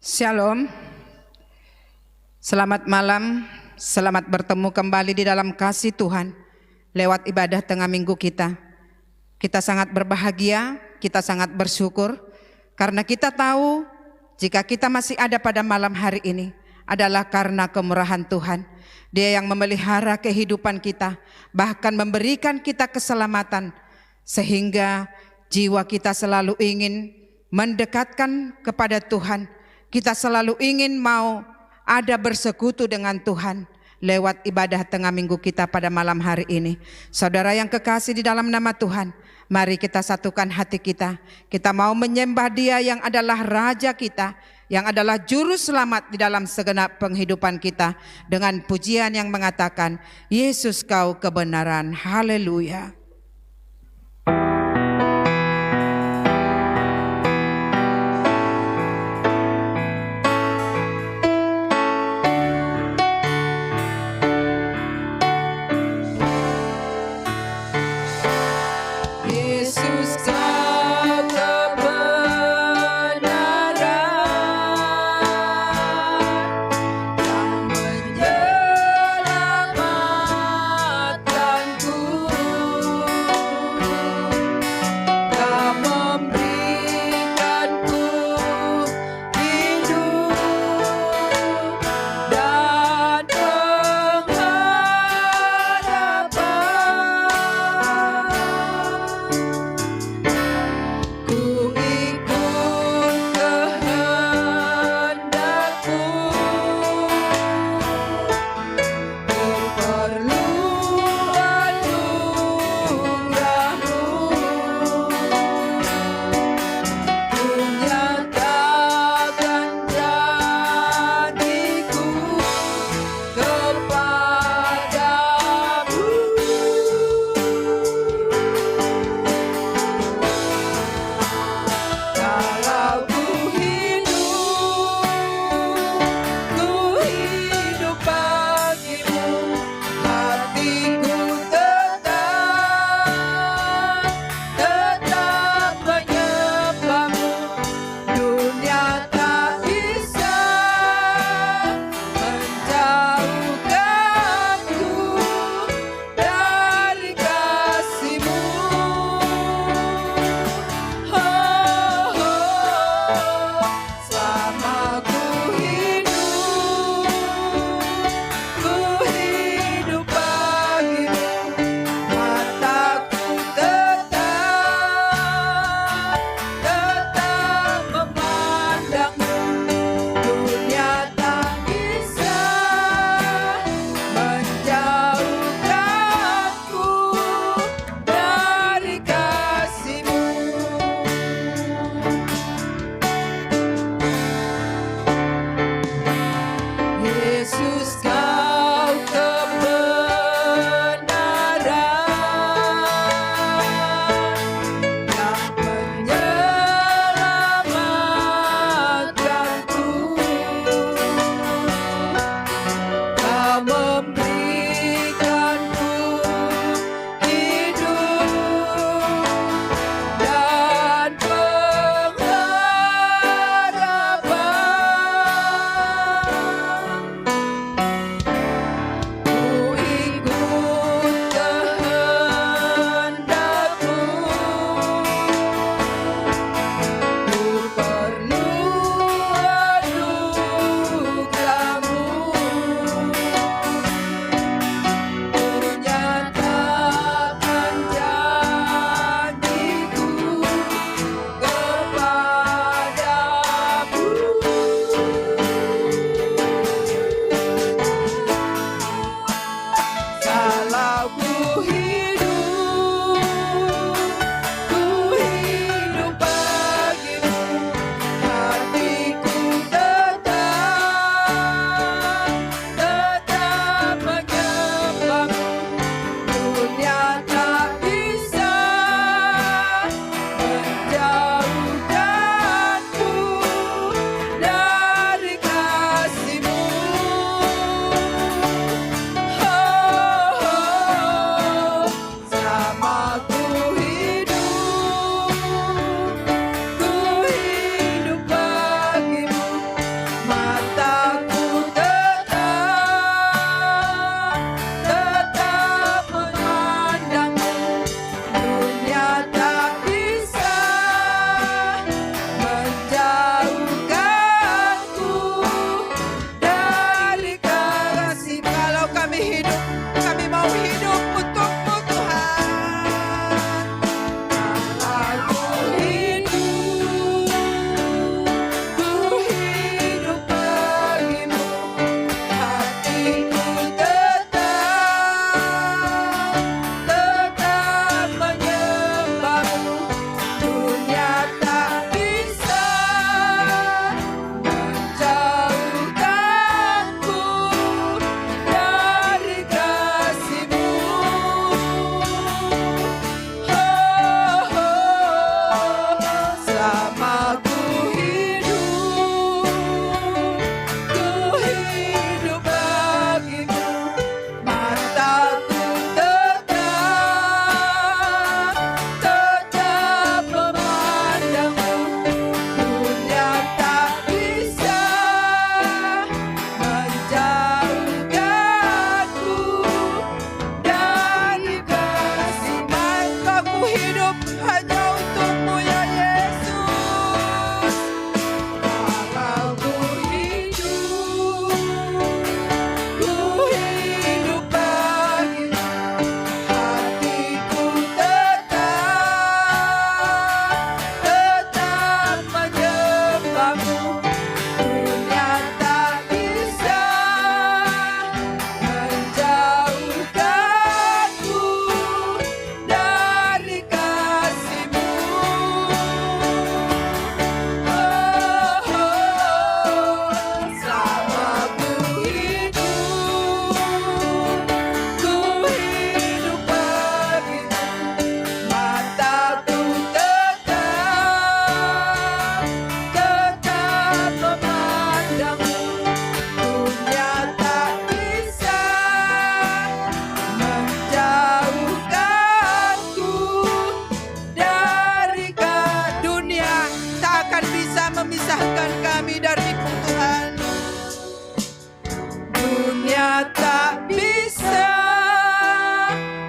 Shalom, selamat malam, selamat bertemu kembali di dalam kasih Tuhan lewat ibadah tengah minggu kita. Kita sangat berbahagia, kita sangat bersyukur karena kita tahu jika kita masih ada pada malam hari ini adalah karena kemurahan Tuhan. Dia yang memelihara kehidupan kita, bahkan memberikan kita keselamatan sehingga jiwa kita selalu ingin mendekatkan kepada Tuhan. Kita selalu ingin mau ada bersekutu dengan Tuhan lewat ibadah tengah minggu kita pada malam hari ini. Saudara yang kekasih di dalam nama Tuhan, mari kita satukan hati kita. Kita mau menyembah Dia yang adalah Raja kita, yang adalah Juru Selamat di dalam segenap penghidupan kita, dengan pujian yang mengatakan, Yesus Kau kebenaran. Haleluya. memisahkan kami darimu Tuhan. Dunia tak bisa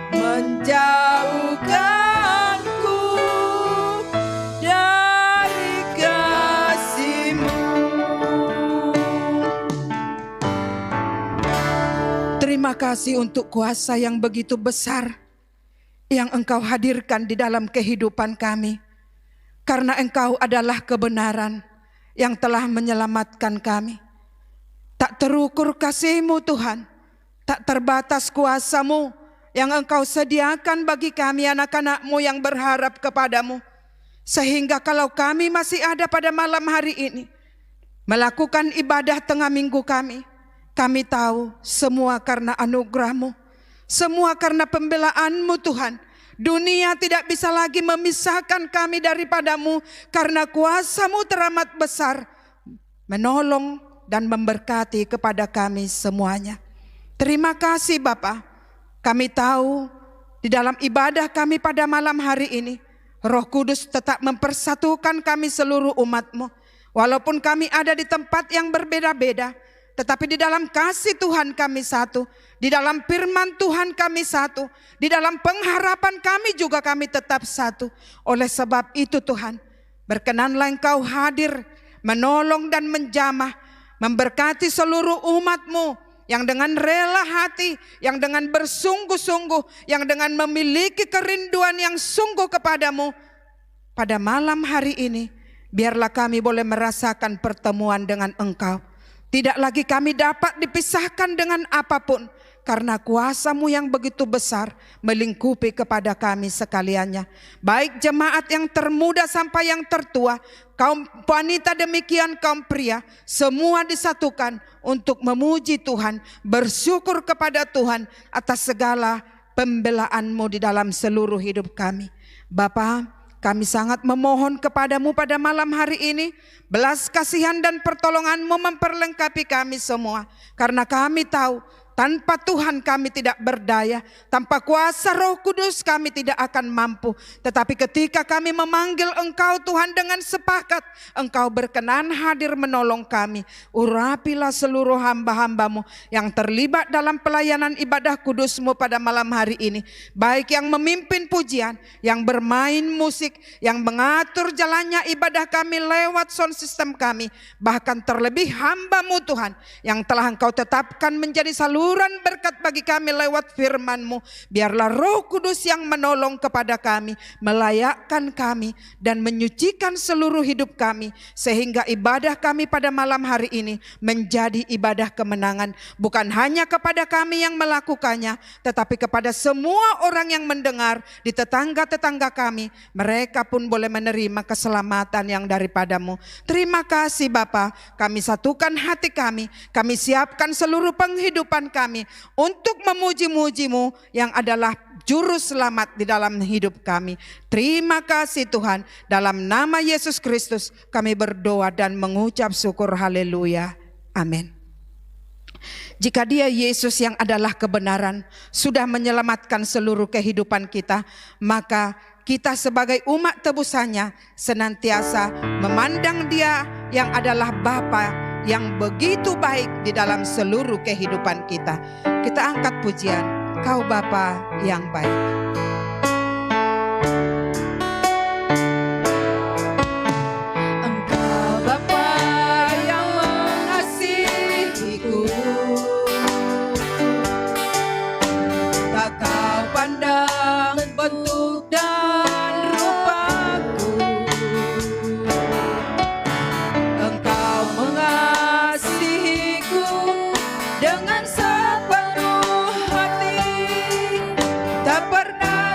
menjauhkanku dari kasih-Mu. Terima kasih untuk kuasa yang begitu besar yang Engkau hadirkan di dalam kehidupan kami. Karena Engkau adalah kebenaran yang telah menyelamatkan kami. Tak terukur kasih-Mu Tuhan, tak terbatas kuasa-Mu yang Engkau sediakan bagi kami anak-anak-Mu yang berharap kepada-Mu. Sehingga kalau kami masih ada pada malam hari ini, melakukan ibadah tengah minggu kami tahu semua karena anugerah-Mu, semua karena pembelaan-Mu Tuhan. Dunia tidak bisa lagi memisahkan kami daripada-Mu karena kuasa-Mu teramat besar menolong dan memberkati kepada kami semuanya. Terima kasih Bapa. Kami tahu di dalam ibadah kami pada malam hari ini, Roh Kudus tetap mempersatukan kami seluruh umat-Mu. Walaupun kami ada di tempat yang berbeda-beda, tetapi di dalam kasih Tuhan kami satu. Di dalam firman Tuhan kami satu. Di dalam pengharapan kami juga kami tetap satu. Oleh sebab itu Tuhan, berkenanlah Engkau hadir, menolong dan menjamah, memberkati seluruh umat-Mu yang dengan rela hati, yang dengan bersungguh-sungguh, yang dengan memiliki kerinduan yang sungguh kepada-Mu. Pada malam hari ini, biarlah kami boleh merasakan pertemuan dengan Engkau. Tidak lagi kami dapat dipisahkan dengan apapun, karena kuasa-Mu yang begitu besar melingkupi kepada kami sekaliannya. Baik jemaat yang termuda sampai yang tertua, kaum wanita demikian kaum pria, semua disatukan untuk memuji Tuhan, bersyukur kepada Tuhan atas segala pembelaan-Mu di dalam seluruh hidup kami. Bapa, kami sangat memohon kepada-Mu pada malam hari ini, belas kasihan dan pertolongan-Mu memperlengkapi kami semua. Karena kami tahu tanpa Tuhan kami tidak berdaya, tanpa kuasa Roh Kudus kami tidak akan mampu. Tetapi ketika kami memanggil Engkau Tuhan dengan sepakat, Engkau berkenan hadir menolong kami. Urapilah seluruh hamba-hamba-Mu yang terlibat dalam pelayanan ibadah kudus-Mu pada malam hari ini. Baik yang memimpin pujian, yang bermain musik, yang mengatur jalannya ibadah kami lewat sound system kami. Bahkan terlebih hamba-Mu Tuhan yang telah Engkau tetapkan menjadi saluran berkat bagi kami lewat firman-Mu. Biarlah Roh Kudus yang menolong kepada kami, melayakkan kami dan menyucikan seluruh hidup kami, sehingga ibadah kami pada malam hari ini menjadi ibadah kemenangan, bukan hanya kepada kami yang melakukannya, tetapi kepada semua orang yang mendengar di tetangga-tetangga kami. Mereka pun boleh menerima keselamatan yang daripada-Mu. Terima kasih Bapa, kami satukan hati kami siapkan seluruh penghidupan kami untuk memuji-muji-Mu yang adalah juru selamat di dalam hidup kami. Terima kasih Tuhan, dalam nama Yesus Kristus kami berdoa dan mengucap syukur. Haleluya, amin. Jika Dia Yesus yang adalah kebenaran sudah menyelamatkan seluruh kehidupan kita, maka kita sebagai umat tebusannya senantiasa memandang Dia yang adalah Bapa yang begitu baik di dalam seluruh kehidupan kita. Kita angkat pujian, Kau Bapa yang baik. Engkau Bapa yang mengasihiku, tak Kau pandang bentuk dan rupaku. Engkau mengasihiku dengan sepenuh hati, tak pernah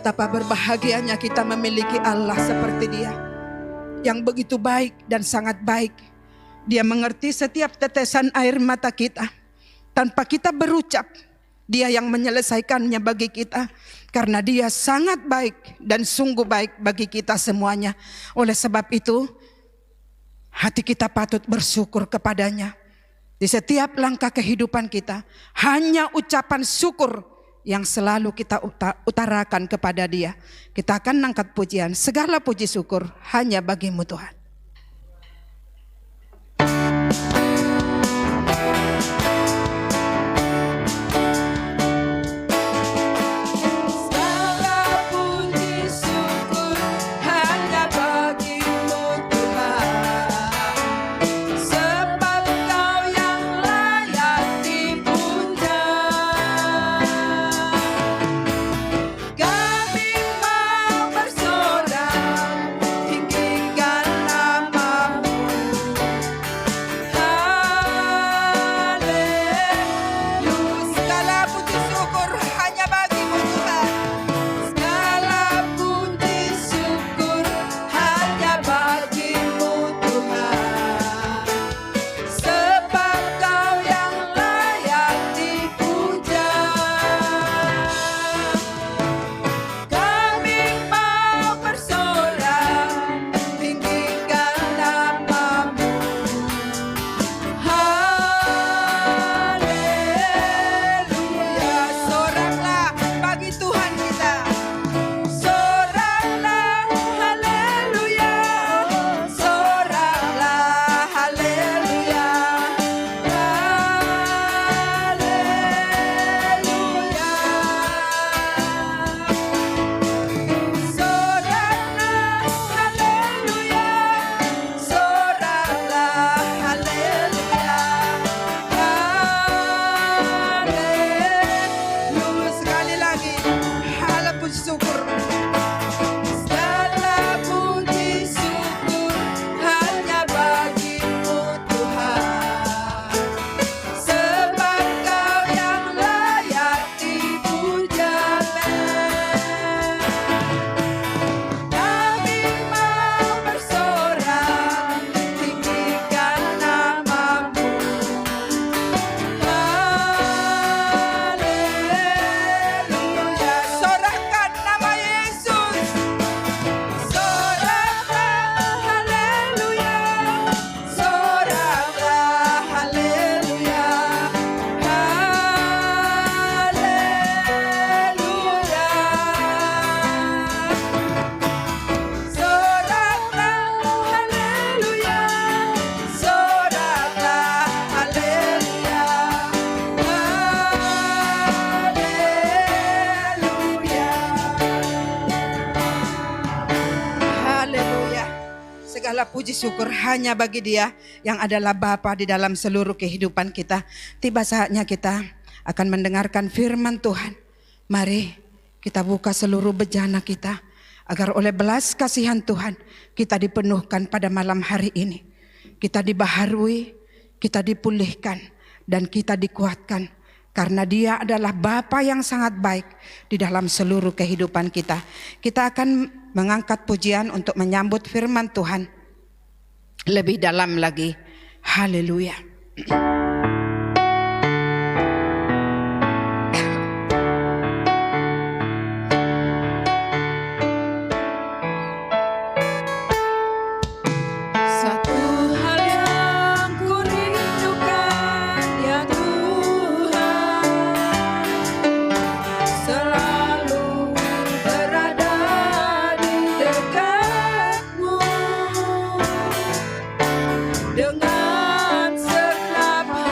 Betapa berbahagianya kita memiliki Allah seperti Dia, yang begitu baik dan sangat baik. Dia mengerti setiap tetesan air mata kita. Tanpa kita berucap, Dia yang menyelesaikannya bagi kita. Karena Dia sangat baik dan sungguh baik bagi kita semuanya. Oleh sebab itu, hati kita patut bersyukur kepadanya. Di setiap langkah kehidupan kita, hanya ucapan syukur yang selalu kita utarakan kepada Dia. Kita akan angkat pujian, segala puji syukur hanya bagi-Mu Tuhan. Segala puji syukur hanya bagi Dia yang adalah Bapa di dalam seluruh kehidupan kita. Tiba saatnya kita akan mendengarkan firman Tuhan. Mari kita buka seluruh bejana kita, agar oleh belas kasihan Tuhan kita dipenuhkan pada malam hari ini. Kita dibaharui, kita dipulihkan, dan kita dikuatkan. Karena Dia adalah Bapa yang sangat baik di dalam seluruh kehidupan kita. Kita akan mengangkat pujian untuk menyambut firman Tuhan lebih dalam lagi. Haleluya. Dengan segenap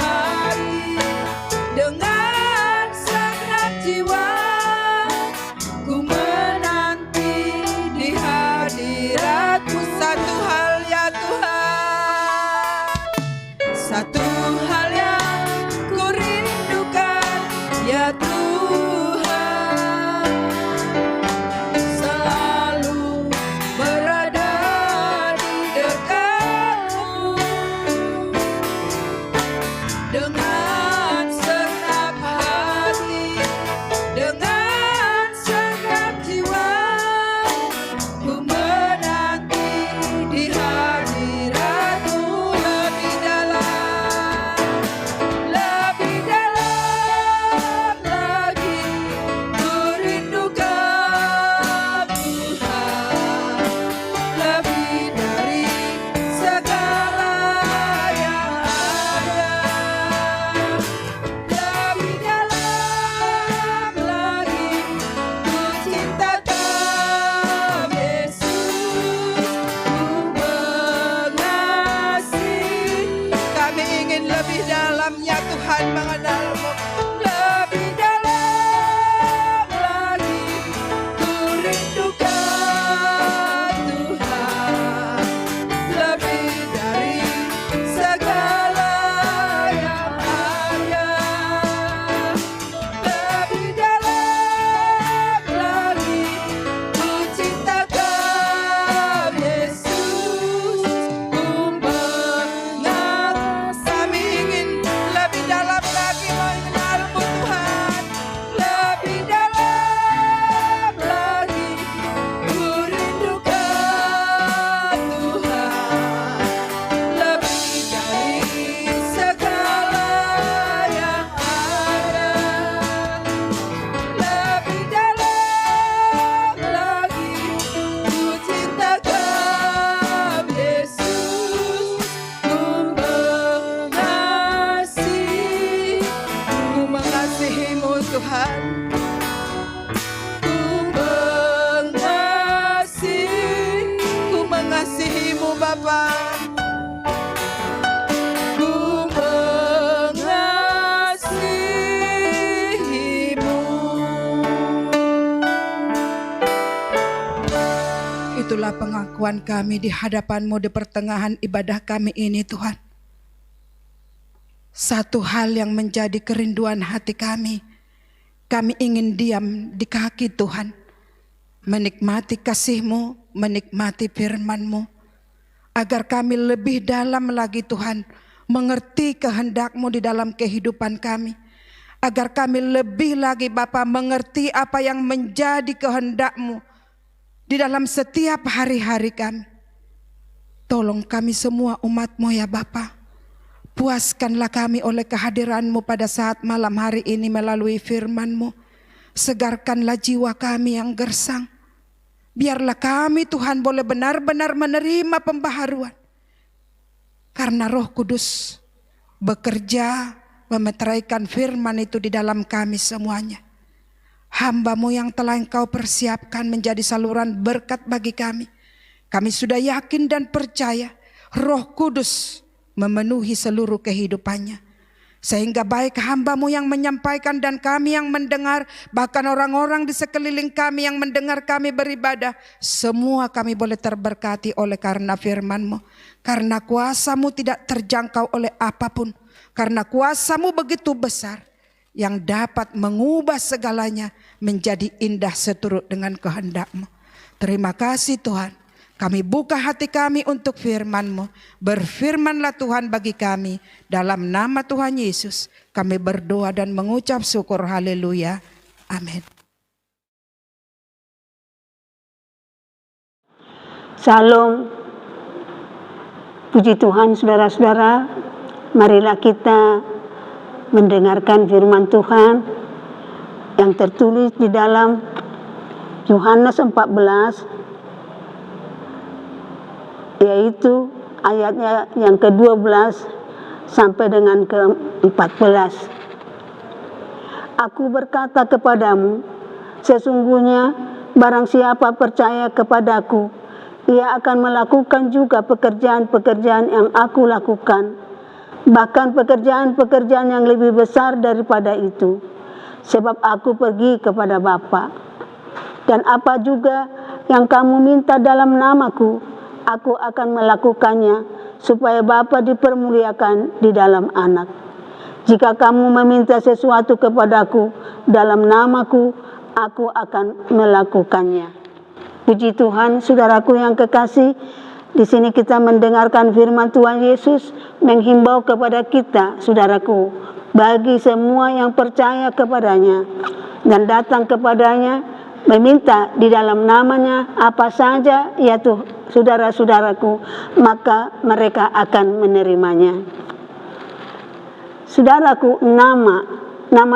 mengasihi-Mu Tuhan. Ku mengasihi-Mu Bapa. Ku mengasihi-Mu. Itulah pengakuan kami di hadapan-Mu di pertengahan ibadah kami ini Tuhan. Satu hal yang menjadi kerinduan hati kami ingin diam di kaki Tuhan, menikmati kasih-Mu, menikmati firman-Mu, agar kami lebih dalam lagi Tuhan, mengerti kehendak-Mu di dalam kehidupan kami, agar kami lebih lagi Bapa mengerti apa yang menjadi kehendak-Mu di dalam setiap hari-hari kami. Tolong kami semua umat-Mu ya Bapa. Puaskanlah kami oleh kehadiran-Mu pada saat malam hari ini melalui firman-Mu. Segarkanlah jiwa kami yang gersang. Biarlah kami Tuhan boleh benar-benar menerima pembaharuan. Karena Roh Kudus bekerja memeteraikan firman itu di dalam kami semuanya. Hamba-Mu yang telah Engkau persiapkan menjadi saluran berkat bagi kami. Kami sudah yakin dan percaya Roh Kudus memenuhi seluruh kehidupannya. Sehingga baik hamba-Mu yang menyampaikan dan kami yang mendengar, bahkan orang-orang di sekeliling kami yang mendengar kami beribadah, semua kami boleh terberkati oleh karena firman-Mu. Karena kuasa-Mu tidak terjangkau oleh apapun. Karena kuasa-Mu begitu besar yang dapat mengubah segalanya menjadi indah seturut dengan kehendak-Mu. Terima kasih Tuhan. Kami buka hati kami untuk firman-Mu. Berfirmanlah Tuhan bagi kami. Dalam nama Tuhan Yesus kami berdoa dan mengucap syukur. Haleluya. Amin. Salam. Puji Tuhan saudara-saudara. Marilah kita mendengarkan firman Tuhan yang tertulis di dalam Yohanes 14. Yaitu ayatnya yang ke-12 sampai dengan ke-14. Aku berkata kepadamu, sesungguhnya barang siapa percaya kepadaku, ia akan melakukan juga pekerjaan-pekerjaan yang aku lakukan, bahkan pekerjaan-pekerjaan yang lebih besar daripada itu, sebab aku pergi kepada Bapa. Dan apa juga yang kamu minta dalam namaku, aku akan melakukannya, supaya Bapa dipermuliakan di dalam Anak. Jika kamu meminta sesuatu kepadaku dalam namaku, aku akan melakukannya. Puji Tuhan, saudaraku yang kekasih, di sini kita mendengarkan firman Tuhan Yesus menghimbau kepada kita, saudaraku, bagi semua yang percaya kepadanya dan datang kepadanya, meminta di dalam namanya apa saja, yaitu saudara-saudaraku, maka mereka akan menerimanya. Saudaraku, nama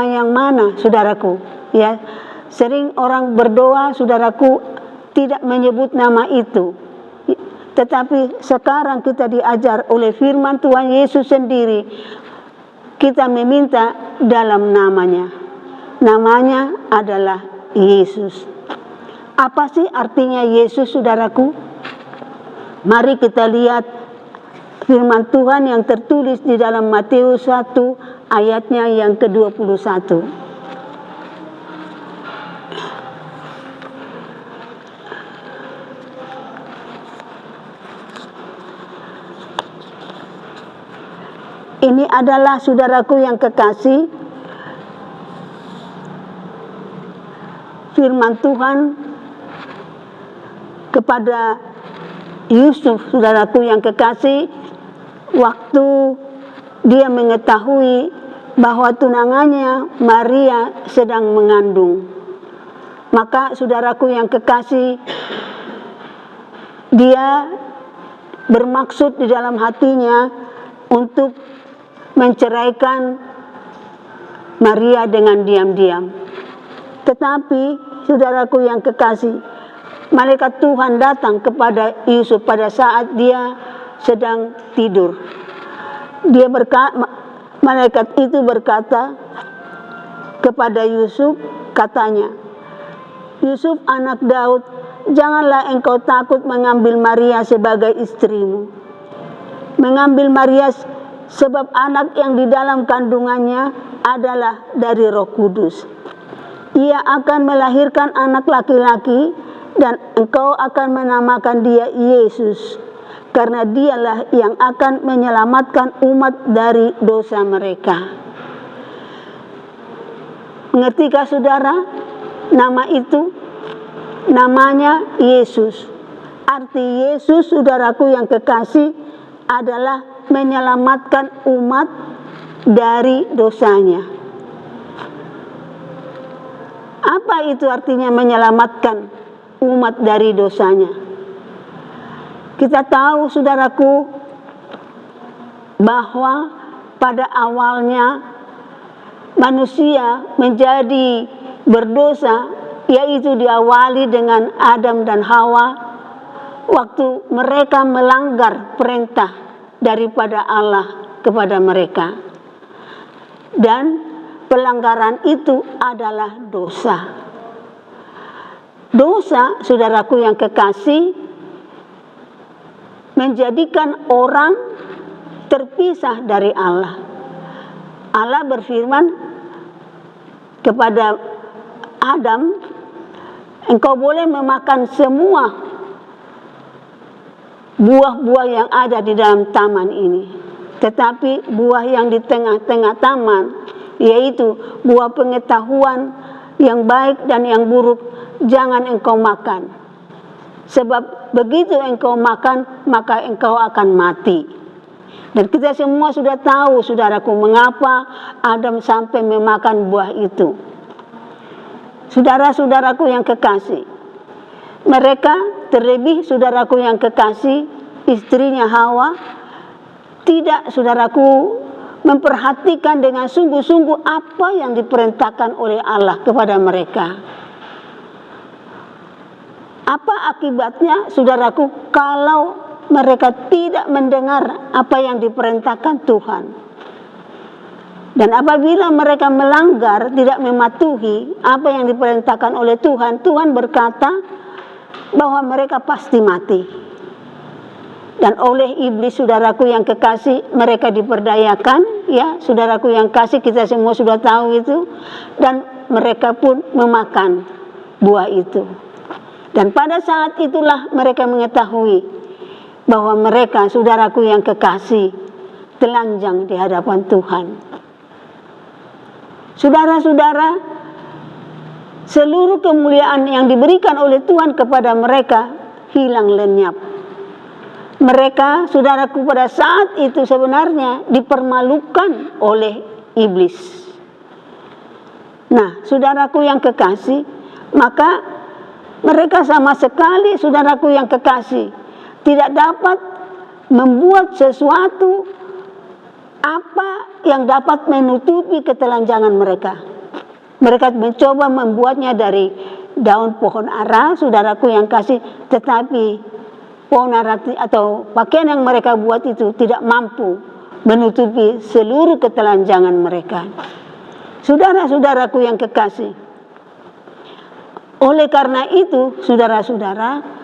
yang mana, saudaraku? Ya, sering orang berdoa, saudaraku, tidak menyebut nama itu. Tetapi sekarang kita diajar oleh firman Tuhan Yesus sendiri, kita meminta dalam namanya. Namanya adalah Yesus. Apa sih artinya Yesus, saudaraku? Mari kita lihat firman Tuhan yang tertulis di dalam Matius 1 ayatnya yang ke-21. Ini adalah, saudaraku yang kekasih, firman Tuhan kepada Yusuf, saudaraku yang kekasih, waktu dia mengetahui bahwa tunangannya Maria sedang mengandung. Maka saudaraku yang kekasih, dia bermaksud di dalam hatinya untuk menceraikan Maria dengan diam-diam. Tetapi saudaraku yang kekasih, malaikat Tuhan datang kepada Yusuf pada saat dia sedang tidur. Malaikat itu berkata kepada Yusuf, katanya, "Yusuf anak Daud, janganlah engkau takut mengambil Maria sebagai istrimu. Mengambil Maria sebab anak yang di dalam kandungannya adalah dari Roh Kudus. Ia akan melahirkan anak laki-laki dan engkau akan menamakan dia Yesus, karena dialah yang akan menyelamatkan umat dari dosa mereka." Mengertikah saudara? Nama itu namanya Yesus. Arti Yesus, saudaraku yang kekasih, adalah menyelamatkan umat dari dosanya. Apa itu artinya menyelamatkan umat dari dosanya? Kita tahu, saudaraku, bahwa pada awalnya manusia menjadi berdosa, yaitu diawali dengan Adam dan Hawa, waktu mereka melanggar perintah daripada Allah kepada mereka. Dan pelanggaran itu adalah dosa. Dosa, saudaraku yang kekasih, menjadikan orang terpisah dari Allah. Allah berfirman kepada Adam, "Engkau boleh memakan semua buah-buah yang ada di dalam taman ini, tetapi buah yang di tengah-tengah taman, yaitu buah pengetahuan yang baik dan yang buruk, jangan engkau makan. Sebab begitu engkau makan, maka engkau akan mati." Dan kita semua sudah tahu, saudaraku, mengapa Adam sampai memakan buah itu. Saudara-saudaraku yang kekasih, mereka, terlebih saudaraku yang kekasih, istrinya Hawa, tidak, saudaraku, memperhatikan dengan sungguh-sungguh apa yang diperintahkan oleh Allah kepada mereka. Apa akibatnya, saudaraku, kalau mereka tidak mendengar apa yang diperintahkan Tuhan? Dan apabila mereka melanggar, tidak mematuhi apa yang diperintahkan oleh Tuhan, Tuhan berkata bahwa mereka pasti mati. Dan oleh iblis, saudaraku yang kekasih, mereka diperdayakan, ya, saudaraku yang kasih, kita semua sudah tahu itu. Dan mereka pun memakan buah itu. Dan pada saat itulah mereka mengetahui bahwa mereka, saudaraku yang kekasih, telanjang di hadapan Tuhan. Saudara-saudara, seluruh kemuliaan yang diberikan oleh Tuhan kepada mereka hilang lenyap. Mereka, saudaraku, pada saat itu sebenarnya dipermalukan oleh iblis. Nah, saudaraku yang kekasih, maka mereka sama sekali, saudaraku yang kekasih, tidak dapat membuat sesuatu apa yang dapat menutupi ketelanjangan mereka. Mereka mencoba membuatnya dari daun pohon ara, saudaraku yang kasih, tetapi pohon ara atau pakaian yang mereka buat itu tidak mampu menutupi seluruh ketelanjangan mereka. Saudara-saudaraku yang kekasih, oleh karena itu, saudara-saudara,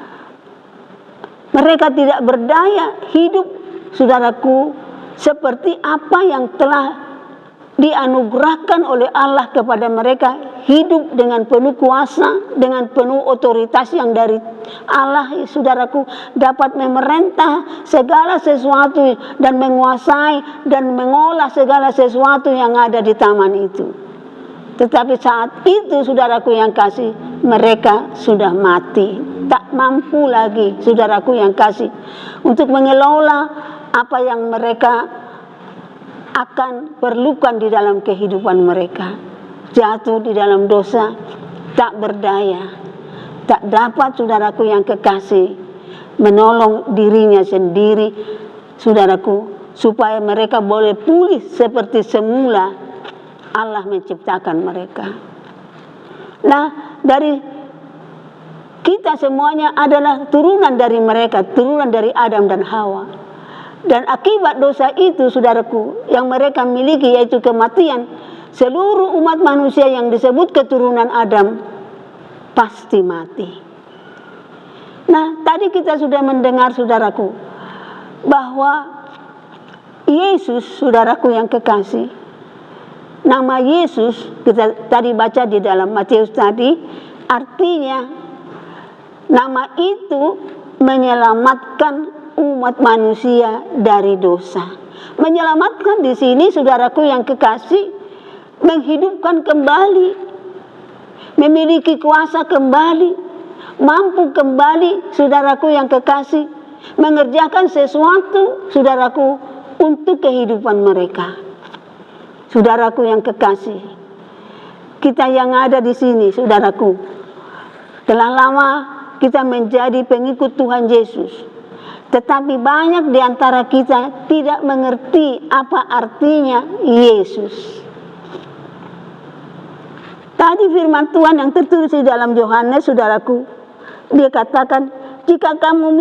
mereka tidak berdaya hidup, saudaraku, seperti apa yang telah dianugerahkan oleh Allah kepada mereka, hidup dengan penuh kuasa, dengan penuh otoritas yang dari Allah, saudaraku, dapat memerintah segala sesuatu dan menguasai dan mengolah segala sesuatu yang ada di taman itu. Tetapi saat itu, saudaraku yang kasih, mereka sudah mati, tak mampu lagi, saudaraku yang kasih, untuk mengelola apa yang mereka akan perlukan di dalam kehidupan mereka. Jatuh di dalam dosa, tak berdaya, tak dapat, saudaraku yang kekasih, menolong dirinya sendiri, saudaraku, supaya mereka boleh pulih seperti semula Allah menciptakan mereka. Nah, dari kita semuanya adalah turunan dari mereka, turunan dari Adam dan Hawa. Dan akibat dosa itu, saudaraku, yang mereka miliki, yaitu kematian, seluruh umat manusia yang disebut keturunan Adam pasti mati. Nah, tadi kita sudah mendengar, saudaraku, bahwa Yesus, saudaraku yang kekasih, nama Yesus kita tadi baca di dalam Matius tadi, artinya nama itu menyelamatkan umat manusia dari dosa. Menyelamatkan di sini, saudaraku yang kekasih, menghidupkan kembali, memiliki kuasa kembali, mampu kembali, saudaraku yang kekasih, mengerjakan sesuatu, saudaraku, untuk kehidupan mereka. Saudaraku yang kekasih, kita yang ada di sini, saudaraku, telah lama kita menjadi pengikut Tuhan Yesus, tetapi banyak di antara kita tidak mengerti apa artinya Yesus. Tadi firman Tuhan yang tertulis di dalam Yohanes, saudaraku, dia katakan, jika kamu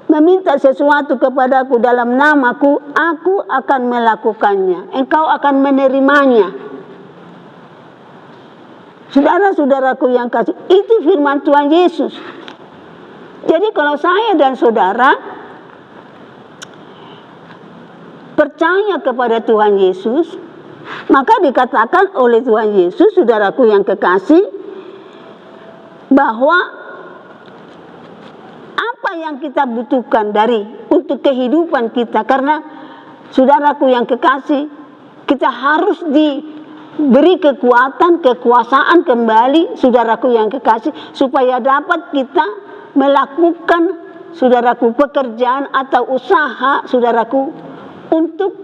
meminta sesuatu kepadaku dalam namaku, aku akan melakukannya. Engkau akan menerimanya. Saudara-saudaraku yang kasih, itu firman Tuhan Yesus. Jadi kalau saya dan saudara percaya kepada Tuhan Yesus, maka dikatakan oleh Tuhan Yesus, saudaraku yang kekasih, bahwa apa yang kita butuhkan untuk kehidupan kita, karena saudaraku yang kekasih, kita harus diberi kekuasaan kembali, saudaraku yang kekasih, supaya dapat kita melakukan, saudaraku, pekerjaan atau usaha, saudaraku, untuk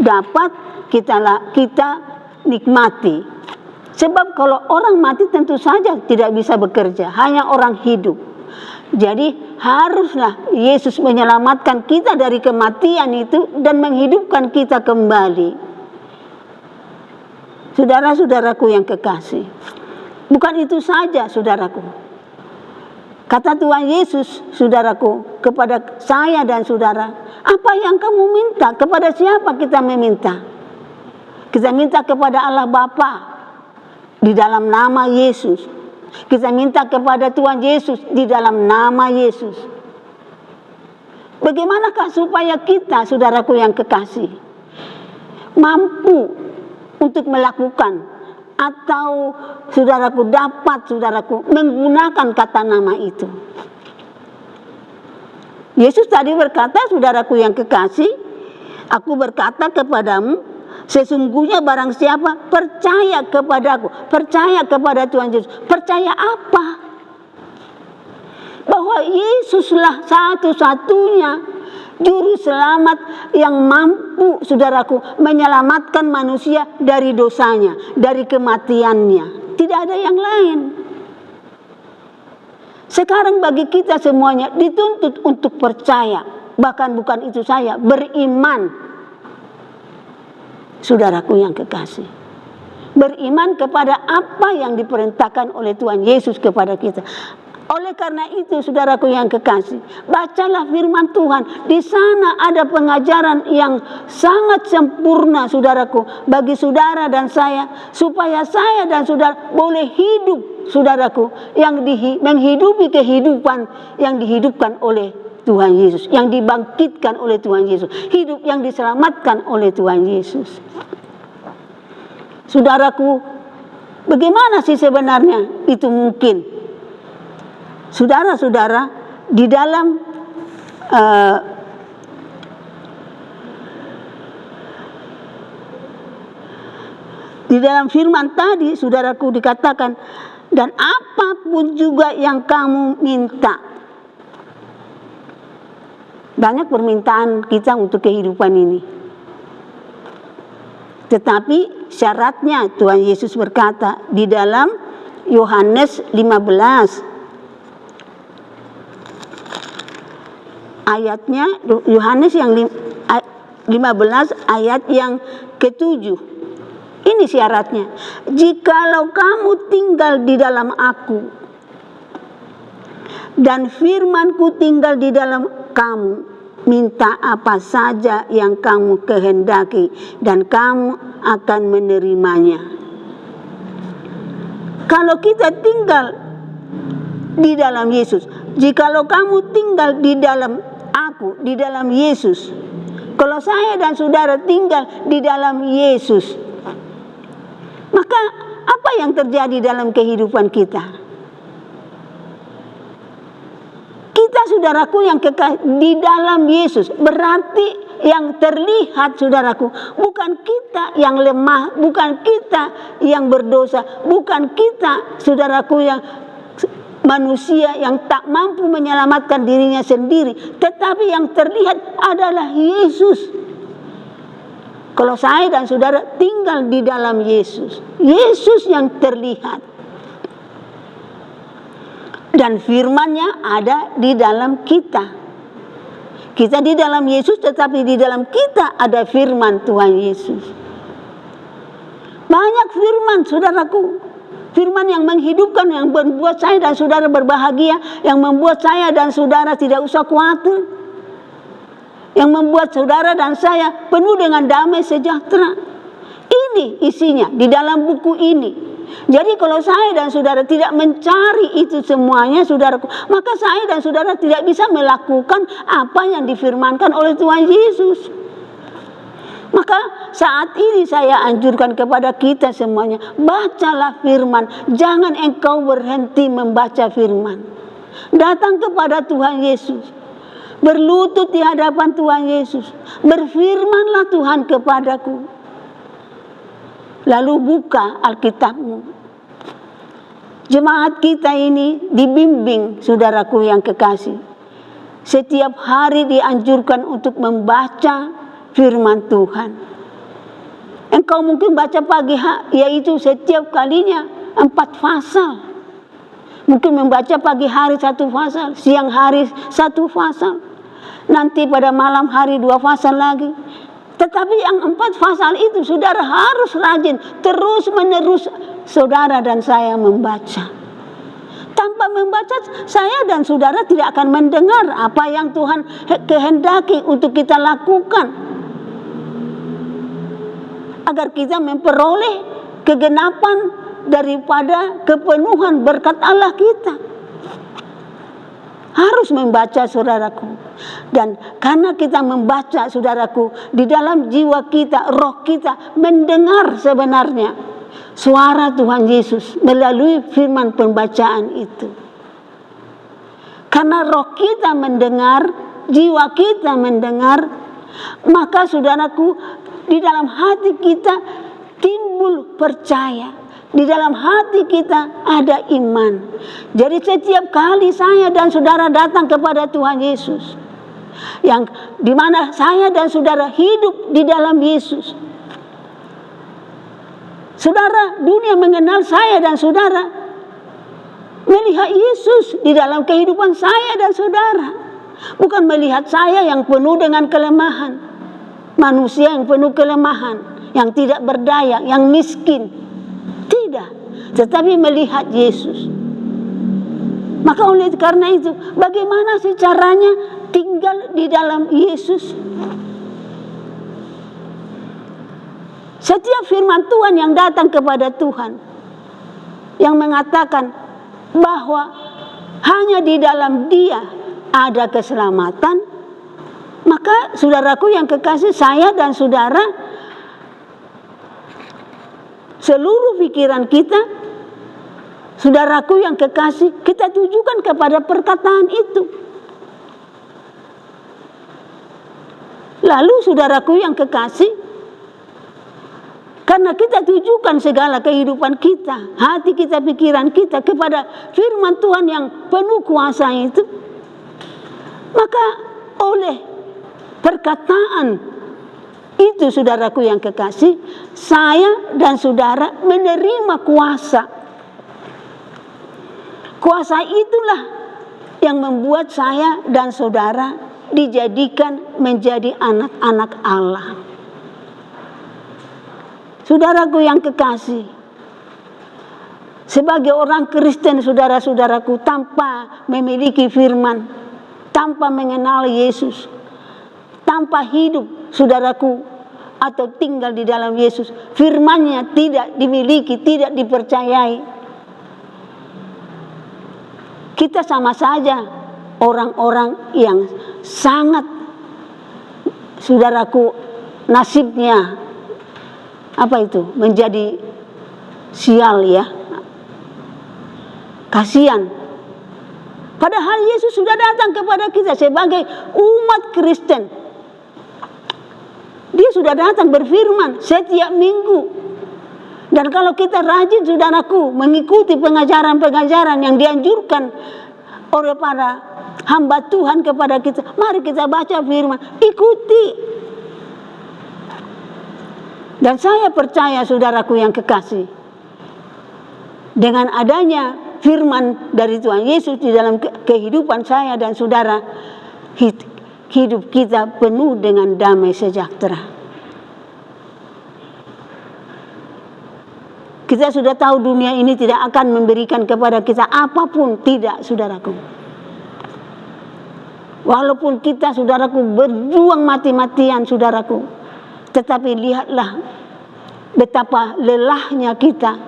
dapat kita nikmati. Sebab kalau orang mati tentu saja tidak bisa bekerja, hanya orang hidup. Jadi haruslah Yesus menyelamatkan kita dari kematian itu dan menghidupkan kita kembali. Saudara-saudaraku yang kekasih, bukan itu saja, saudaraku. Kata Tuhan Yesus, saudaraku, kepada saya dan saudara, apa yang kamu minta? Kepada siapa kita meminta? Kita minta kepada Allah Bapa di dalam nama Yesus. Kita minta kepada Tuhan Yesus di dalam nama Yesus. Bagaimanakah supaya kita, saudaraku yang kekasih, mampu untuk melakukan atau saudaraku dapat, saudaraku, menggunakan kata nama itu? Yesus tadi berkata, saudaraku yang kekasih, aku berkata kepadamu, sesungguhnya barang siapa percaya kepadaku, percaya kepada Tuhan Yesus, percaya apa? Bahwa Yesuslah satu-satunya juru selamat yang mampu, saudaraku, menyelamatkan manusia dari dosanya, dari kematiannya. Tidak ada yang lain. Sekarang bagi kita semuanya dituntut untuk percaya, bahkan bukan itu saja, beriman. Saudaraku yang kekasih, beriman kepada apa yang diperintahkan oleh Tuhan Yesus kepada kita. Oleh karena itu, saudaraku yang kekasih, bacalah firman Tuhan. Di sana ada pengajaran yang sangat sempurna, saudaraku, bagi saudara dan saya, supaya saya dan saudara boleh hidup, saudaraku, yang menghidupi kehidupan yang dihidupkan oleh Tuhan Yesus, yang dibangkitkan oleh Tuhan Yesus, hidup yang diselamatkan oleh Tuhan Yesus. Saudaraku, bagaimana sih sebenarnya itu mungkin? Saudara-saudara, di dalam firman tadi, saudaraku, dikatakan, dan apapun juga yang kamu minta. Banyak permintaan kita untuk kehidupan ini. Tetapi syaratnya Tuhan Yesus berkata di dalam Yohanes 15 ayatnya, Yohanes yang 15 ayat yang ke-7. Ini syaratnya. Jikalau kamu tinggal di dalam aku dan firman-Ku tinggal di dalam kamu, minta apa saja yang kamu kehendaki dan kamu akan menerimanya. Kalau kita tinggal di dalam Yesus, jikalau kamu tinggal di dalam aku, di dalam Yesus, kalau saya dan saudara tinggal di dalam Yesus, maka apa yang terjadi dalam kehidupan kita? Kita, saudaraku, yang kekal di dalam Yesus, berarti yang terlihat, saudaraku, bukan kita yang lemah, bukan kita yang berdosa, bukan kita, saudaraku, yang manusia yang tak mampu menyelamatkan dirinya sendiri, tetapi yang terlihat adalah Yesus. Kalau saya dan saudara tinggal di dalam Yesus, Yesus yang terlihat. Dan firman-Nya ada di dalam kita. Kita di dalam Yesus, tetapi di dalam kita ada firman Tuhan Yesus. Banyak firman, saudaraku. Firman yang menghidupkan, yang membuat saya dan saudara berbahagia, yang membuat saya dan saudara tidak usah khawatir, yang membuat saudara dan saya penuh dengan damai sejahtera. Ini isinya di dalam buku ini. Jadi kalau saya dan saudara tidak mencari itu semuanya, saudaraku, maka saya dan saudara tidak bisa melakukan apa yang difirmankan oleh Tuhan Yesus. Maka saat ini saya anjurkan kepada kita semuanya, bacalah firman. Jangan engkau berhenti membaca firman. Datang kepada Tuhan Yesus, berlutut di hadapan Tuhan Yesus, berfirmanlah Tuhan kepadaku. Lalu buka Alkitabmu. Jemaat kita ini dibimbing, saudaraku yang kekasih. Setiap hari dianjurkan untuk membaca firman Tuhan. Engkau mungkin baca pagi, yaitu setiap kalinya 4 pasal. Mungkin membaca pagi hari 1 pasal, siang hari 1 pasal. Nanti pada malam hari 2 pasal lagi. Tetapi yang 4 pasal itu saudara harus rajin, terus menerus saudara dan saya membaca. Tanpa membaca, saya dan saudara tidak akan mendengar apa yang Tuhan kehendaki untuk kita lakukan, agar kita memperoleh kegenapan daripada kepenuhan berkat Allah kita. Harus membaca, saudaraku. Dan karena kita membaca, saudaraku, di dalam jiwa kita, roh kita mendengar sebenarnya suara Tuhan Yesus melalui firman pembacaan itu. Karena roh kita mendengar, jiwa kita mendengar, maka saudaraku, di dalam hati kita timbul percaya. Di dalam hati kita ada iman. Jadi setiap kali saya dan saudara datang kepada Tuhan Yesus, yang dimana saya dan saudara hidup di dalam Yesus, saudara, dunia mengenal saya dan saudara, melihat Yesus di dalam kehidupan saya dan saudara. Bukan melihat saya yang penuh dengan kelemahan, manusia yang penuh kelemahan, yang tidak berdaya, yang miskin. Tidak, tetapi melihat Yesus. Maka oleh karena itu, bagaimana sih caranya tinggal di dalam Yesus? Setiap firman Tuhan yang datang kepada Tuhan, yang mengatakan bahwa hanya di dalam Dia ada keselamatan, maka saudaraku yang kekasih, saya dan saudara, seluruh pikiran kita, saudaraku yang kekasih, kita tujukan kepada perkataan itu. Lalu saudaraku yang kekasih, karena kita tujukan segala kehidupan kita, hati kita, pikiran kita kepada firman Tuhan yang penuh kuasa itu, maka oleh perkataan itu, saudaraku yang kekasih, saya dan saudara menerima kuasa. Kuasa itulah yang membuat saya dan saudara dijadikan menjadi anak-anak Allah. Saudaraku yang kekasih, sebagai orang Kristen, saudara-saudaraku, tanpa memiliki firman, tanpa mengenal Yesus, tanpa hidup, saudaraku, atau tinggal di dalam Yesus, firman-Nya tidak dimiliki, tidak dipercayai, kita sama saja orang-orang yang sangat, saudaraku, nasibnya menjadi sial ya. Kasihan. Padahal Yesus sudah datang kepada kita sebagai umat Kristen. Dia sudah datang berfirman setiap minggu. Dan kalau kita rajin, saudaraku, mengikuti pengajaran-pengajaran yang dianjurkan oleh para hamba Tuhan kepada kita, mari kita baca firman, ikuti. Dan saya percaya, saudaraku yang kekasih, dengan adanya firman dari Tuhan Yesus di dalam kehidupan saya dan saudara, hidup kita penuh dengan damai sejahtera. Kita sudah tahu dunia ini tidak akan memberikan kepada kita apapun, tidak, saudaraku. Walaupun kita, saudaraku, berjuang mati-matian, saudaraku, tetapi lihatlah betapa lelahnya kita,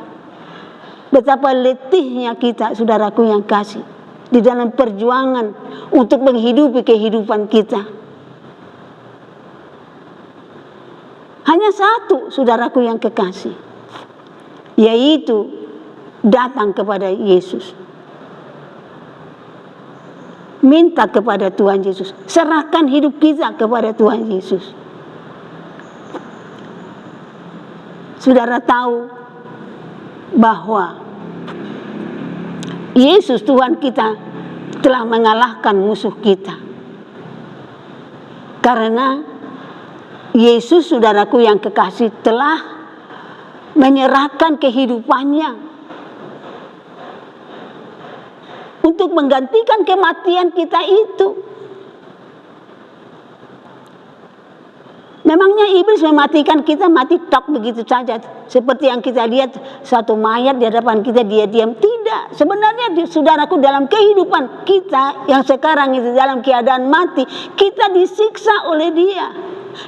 betapa letihnya kita, saudaraku yang kasih, di dalam perjuangan untuk menghidupi kehidupan kita. Hanya satu, saudaraku yang kekasih, yaitu datang kepada Yesus. Minta kepada Tuhan Yesus, serahkan hidup kita kepada Tuhan Yesus. Saudara tahu bahwa Yesus Tuhan kita telah mengalahkan musuh kita. Karena Yesus, saudaraku yang kekasih, telah menyerahkan kehidupannya untuk menggantikan kematian kita itu. Memangnya iblis mematikan kita mati tok begitu saja, seperti yang kita lihat satu mayat di hadapan kita dia diam? Tidak. Sebenarnya saudaraku, dalam kehidupan kita yang sekarang itu dalam keadaan mati, kita disiksa oleh dia,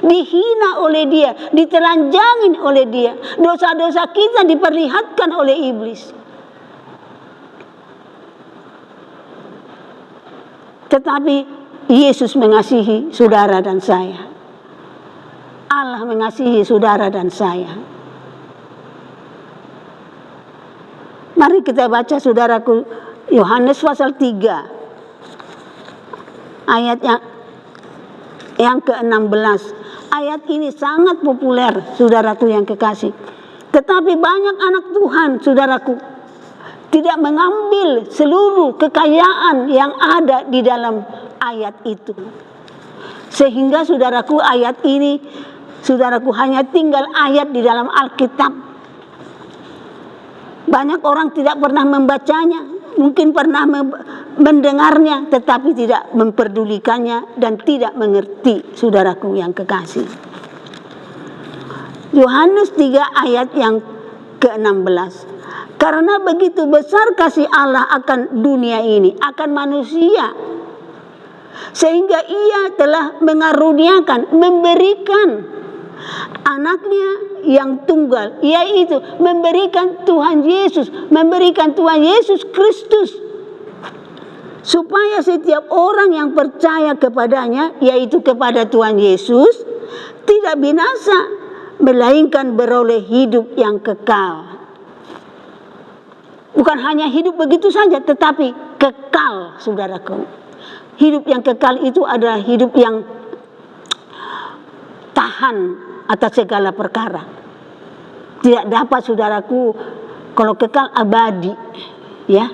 dihina oleh dia, ditelanjangin oleh dia. Dosa-dosa kita diperlihatkan oleh iblis. Tetapi Yesus mengasihi saudara dan saya. Allah mengasihi saudara dan saya. Mari kita baca, saudaraku, Yohanes pasal 3 ayat yang ke-16. Ayat ini sangat populer, saudaraku yang kekasih. Tetapi banyak anak Tuhan, saudaraku, tidak mengambil seluruh kekayaan yang ada di dalam ayat itu. Sehingga, saudaraku, ayat ini, saudaraku, hanya tinggal ayat di dalam Alkitab. Banyak orang tidak pernah membacanya, mungkin pernah mendengarnya, tetapi tidak memperdulikannya dan tidak mengerti, saudaraku yang kekasih. Yohanes 3 ayat yang ke-16. Karena begitu besar kasih Allah akan dunia ini, akan manusia, sehingga ia telah mengaruniakan, memberikan anaknya yang tunggal, yaitu memberikan Tuhan Yesus, memberikan Tuhan Yesus Kristus, supaya setiap orang yang percaya kepadanya, yaitu kepada Tuhan Yesus, tidak binasa, melainkan beroleh hidup yang kekal. Bukan hanya hidup begitu saja, tetapi kekal, saudaraku. Hidup yang kekal itu adalah hidup yang tahan atas segala perkara. Tidak dapat, saudaraku, kalau kekal abadi, ya,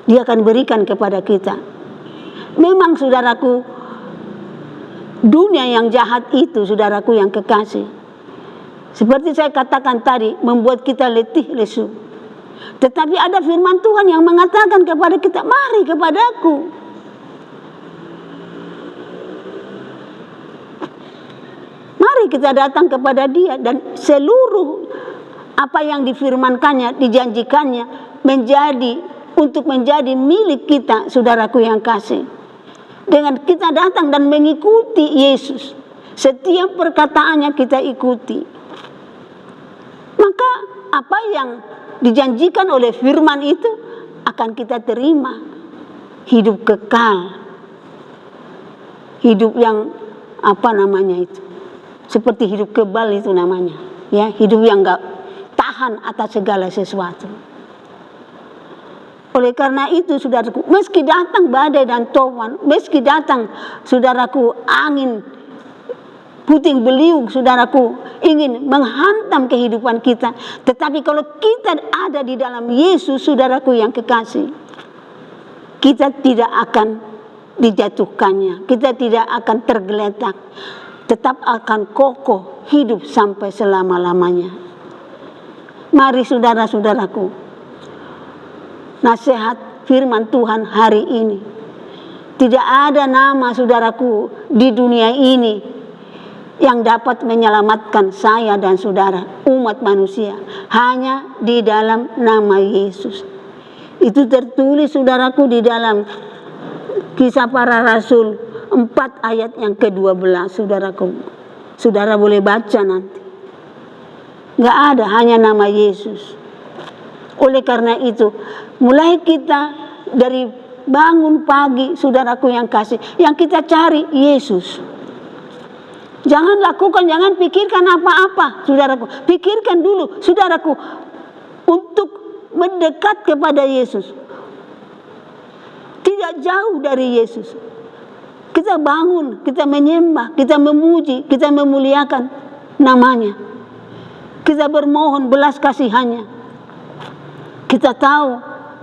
dia akan berikan kepada kita. Memang, saudaraku, dunia yang jahat itu, saudaraku yang kekasih, seperti saya katakan tadi, membuat kita letih lesu. Tetapi ada firman Tuhan yang mengatakan kepada kita, mari kepadaku. Mari kita datang kepada dia, dan seluruh apa yang difirmankannya, dijanjikannya, untuk menjadi milik kita, saudaraku yang kasih. Dengan kita datang dan mengikuti Yesus, setiap perkataannya kita ikuti, maka apa yang dijanjikan oleh firman itu akan kita terima. Hidup kekal, hidup yang seperti hidup kebal itu namanya, ya, hidup yang enggak tahan atas segala sesuatu. Oleh karena itu, saudaraku, meski datang badai dan topan, meski datang, saudaraku, angin puting beliung, saudaraku, ingin menghantam kehidupan kita, tetapi kalau kita ada di dalam Yesus, saudaraku yang kekasih, kita tidak akan dijatuhkannya, kita tidak akan tergeletak, tetap akan kokoh hidup sampai selama-lamanya. Mari saudara-saudaraku, nasihat firman Tuhan hari ini, tidak ada nama, saudaraku, di dunia ini yang dapat menyelamatkan saya dan saudara, umat manusia, hanya di dalam nama Yesus. Itu tertulis, saudaraku, di dalam Kisah Para Rasul 4 ayat yang ke-12, saudaraku. Saudara boleh baca nanti. Gak ada, hanya nama Yesus. Oleh karena itu, mulai kita dari bangun pagi, saudaraku yang kasih, yang kita cari Yesus. Jangan lakukan, jangan pikirkan apa-apa, saudaraku. Pikirkan dulu, saudaraku, untuk mendekat kepada Yesus. Tidak jauh dari Yesus. Kita bangun, kita menyembah, kita memuji, kita memuliakan namanya. Kita bermohon belas kasihannya. Kita tahu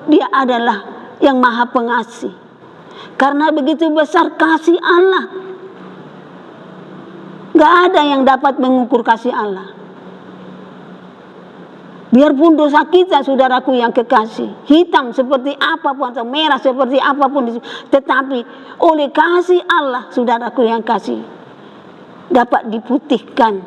dia adalah yang maha pengasih. Karena begitu besar kasih Allah, gak ada yang dapat mengukur kasih Allah. Biarpun dosa kita, saudaraku yang kekasih, hitam seperti apapun atau merah seperti apapun, tetapi oleh kasih Allah, saudaraku yang kasih, dapat diputihkan,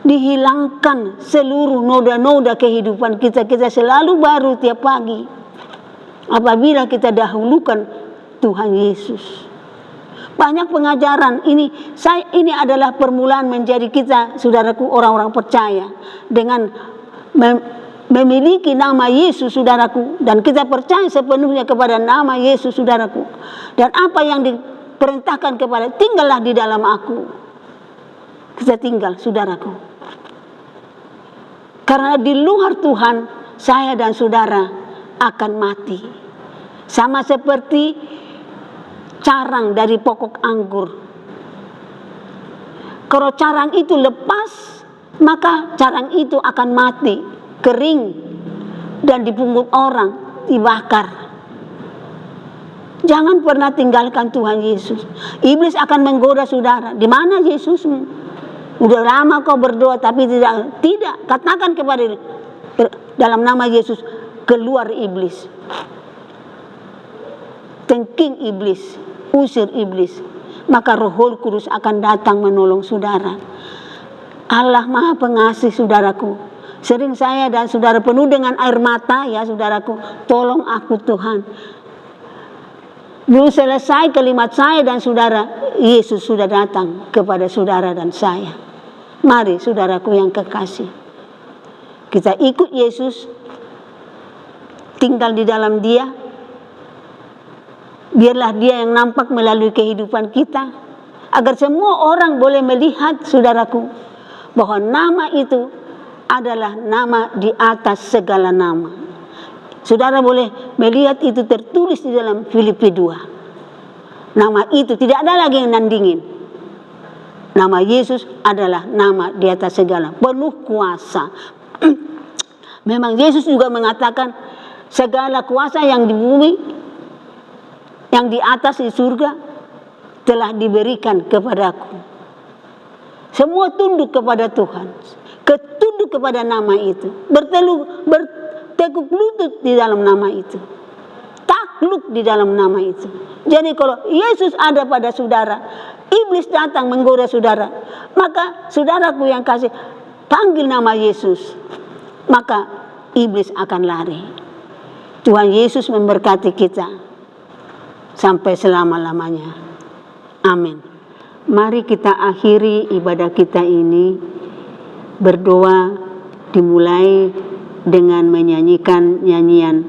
dihilangkan seluruh noda-noda kehidupan kita. Kita selalu baru tiap pagi apabila kita dahulukan Tuhan Yesus. Banyak pengajaran ini adalah permulaan menjadi kita, saudaraku, orang-orang percaya dengan memiliki nama Yesus, saudaraku, dan kita percaya sepenuhnya kepada nama Yesus, saudaraku. Dan apa yang diperintahkan kepada, tinggallah di dalam aku. Kita tinggal, saudaraku. Karena di luar Tuhan, saya dan saudara akan mati. Sama seperti carang dari pokok anggur. Kalau carang itu lepas, maka carang itu akan mati, kering, dan dipungut orang, dibakar. Jangan pernah tinggalkan Tuhan Yesus. Iblis akan menggoda saudara. Di mana Yesusmu? Udah lama kau berdoa tapi tidak. Katakan kepada dalam nama Yesus, keluar iblis. Tengking iblis, usir iblis. Maka Roh Kudus akan datang menolong saudara. Allah Maha Pengasih, saudaraku. Sering saya dan saudara penuh dengan air mata, ya saudaraku. Tolong aku Tuhan. Belum selesai kalimat saya dan saudara, Yesus sudah datang kepada saudara dan saya. Mari saudaraku yang kekasih, kita ikut Yesus, tinggal di dalam Dia. Biarlah Dia yang nampak melalui kehidupan kita, agar semua orang boleh melihat, saudaraku, bahwa nama itu adalah nama di atas segala nama. Saudara boleh melihat itu tertulis di dalam Filipi 2. Nama itu tidak ada lagi yang nandingin. Nama Yesus adalah nama di atas segala, penuh kuasa. Memang Yesus juga mengatakan, segala kuasa yang di bumi, yang di atas di surga, telah diberikan kepadaku. Semua tunduk kepada Tuhan, ketunduk kepada nama itu, bertekuk lutut di dalam nama itu, takluk di dalam nama itu. Jadi kalau Yesus ada pada saudara, iblis datang menggoda saudara, maka saudaraku yang kasih, panggil nama Yesus, maka iblis akan lari. Tuhan Yesus memberkati kita sampai selama-lamanya. Amin. Mari kita akhiri ibadah kita ini berdoa, dimulai dengan menyanyikan nyanyian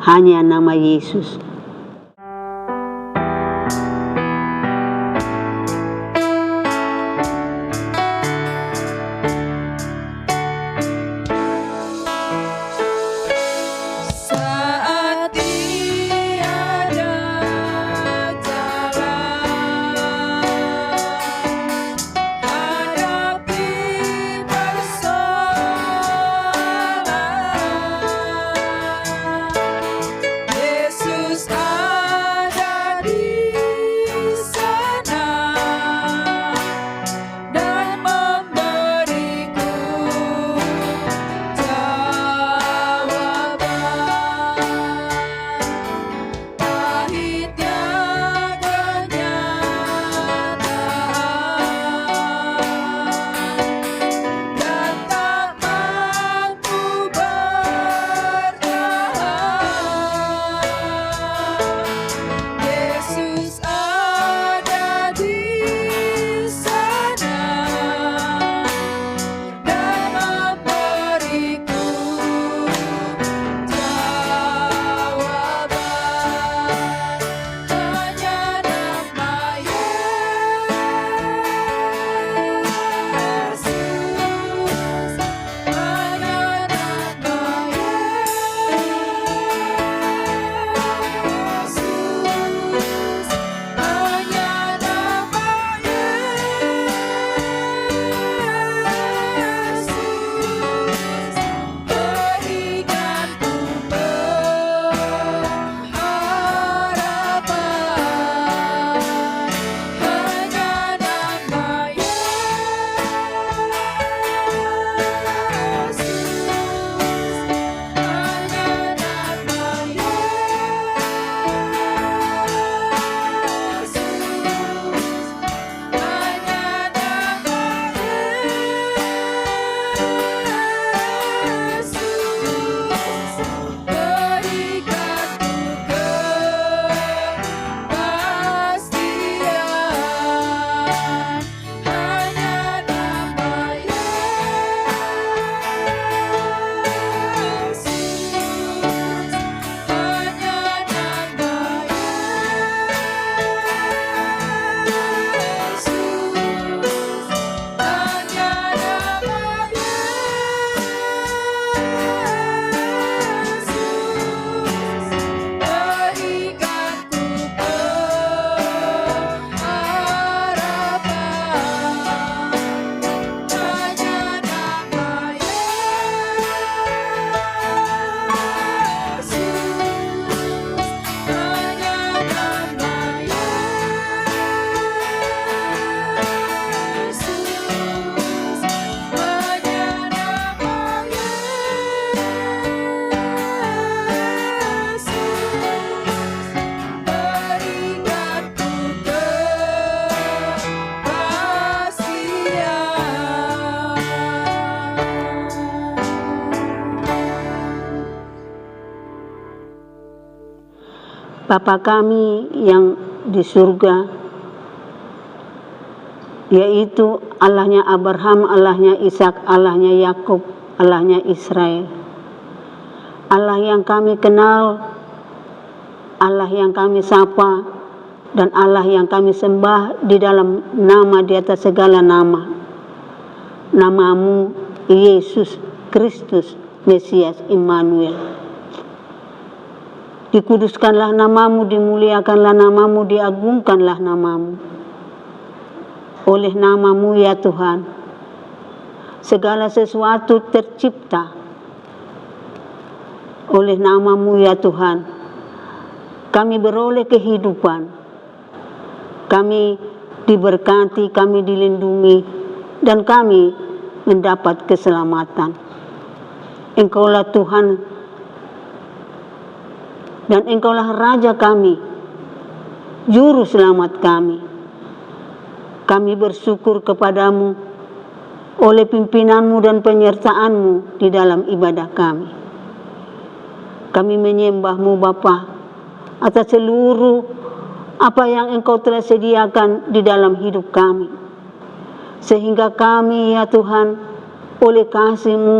Hanya Nama Yesus. Bapa kami yang di surga, yaitu Allahnya Abraham, Allahnya Ishak, Allahnya Yakub, Allahnya Israel. Allah yang kami kenal, Allah yang kami sapa, dan Allah yang kami sembah di dalam nama di atas segala nama. Namamu Yesus Kristus, Mesias Immanuel. Dikuduskanlah namamu, dimuliakanlah namamu, diagungkanlah namamu. Oleh namamu ya Tuhan, segala sesuatu tercipta. Oleh namamu ya Tuhan, kami beroleh kehidupan. Kami diberkati, kami dilindungi, dan kami mendapat keselamatan. Engkaulah Tuhan, dan Engkaulah Raja kami, Juru Selamat kami. Kami bersyukur kepadamu oleh pimpinanmu dan penyertaanmu di dalam ibadah kami. Kami menyembah-Mu Bapa atas seluruh apa yang Engkau telah sediakan di dalam hidup kami. Sehingga kami ya Tuhan oleh kasih-Mu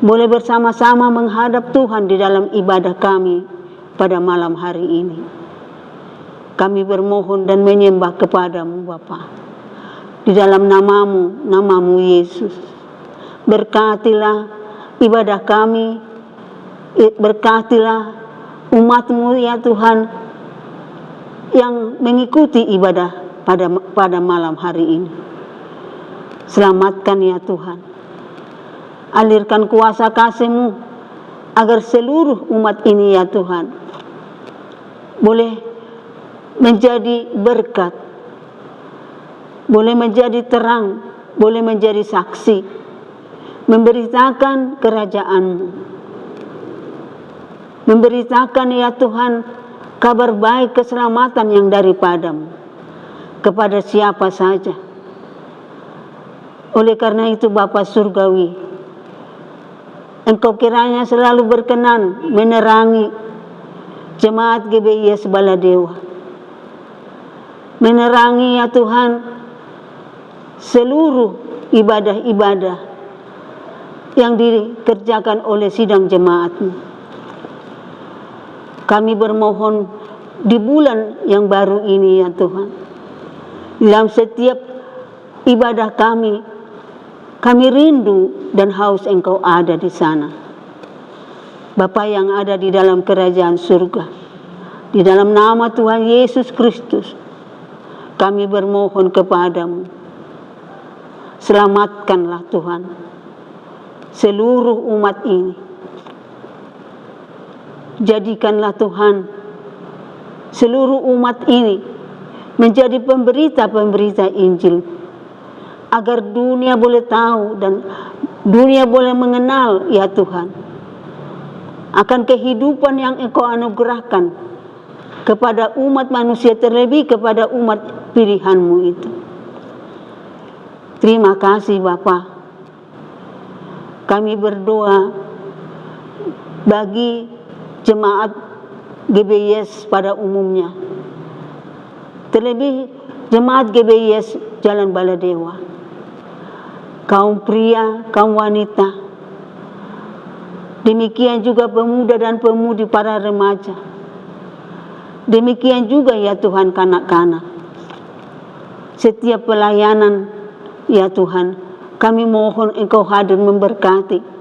boleh bersama-sama menghadap Tuhan di dalam ibadah kami pada malam hari ini. Kami bermohon dan menyembah kepada-Mu Bapa. Di dalam namamu Yesus. Berkatilah ibadah kami, berkatilah umat-Mu ya Tuhan yang mengikuti ibadah pada malam hari ini. Selamatkan ya Tuhan. Alirkan kuasa kasih-Mu agar seluruh umat ini ya Tuhan boleh menjadi berkat, boleh menjadi terang, boleh menjadi saksi, memberitakan kerajaan-Mu, memberitakan ya Tuhan kabar baik keselamatan yang daripada-Mu kepada siapa saja. Oleh karena itu Bapa Surgawi, Engkau kiranya selalu berkenan menerangi jemaat GBIS Baladewa, menerangi ya Tuhan seluruh ibadah-ibadah yang dikerjakan oleh sidang jemaat-Mu. Kami bermohon di bulan yang baru ini ya Tuhan, dalam setiap ibadah kami rindu dan haus Engkau ada di sana. Bapa yang ada di dalam kerajaan surga, di dalam nama Tuhan Yesus Kristus, kami bermohon kepada-Mu. Selamatkanlah Tuhan seluruh umat ini. Jadikanlah Tuhan seluruh umat ini menjadi pemberita-pemberita Injil, agar dunia boleh tahu dan dunia boleh mengenal ya Tuhan akan kehidupan yang Engkau anugerahkan kepada umat manusia, terlebih kepada umat pilihan-Mu itu. Terima kasih Bapa. Kami berdoa bagi jemaat GBIS pada umumnya, terlebih jemaat GBIS Jalan Baladewa, kaum pria, kaum wanita, demikian juga pemuda dan pemudi, para remaja, demikian juga ya Tuhan kanak-kanak. Setiap pelayanan ya Tuhan, kami mohon Engkau hadir memberkati,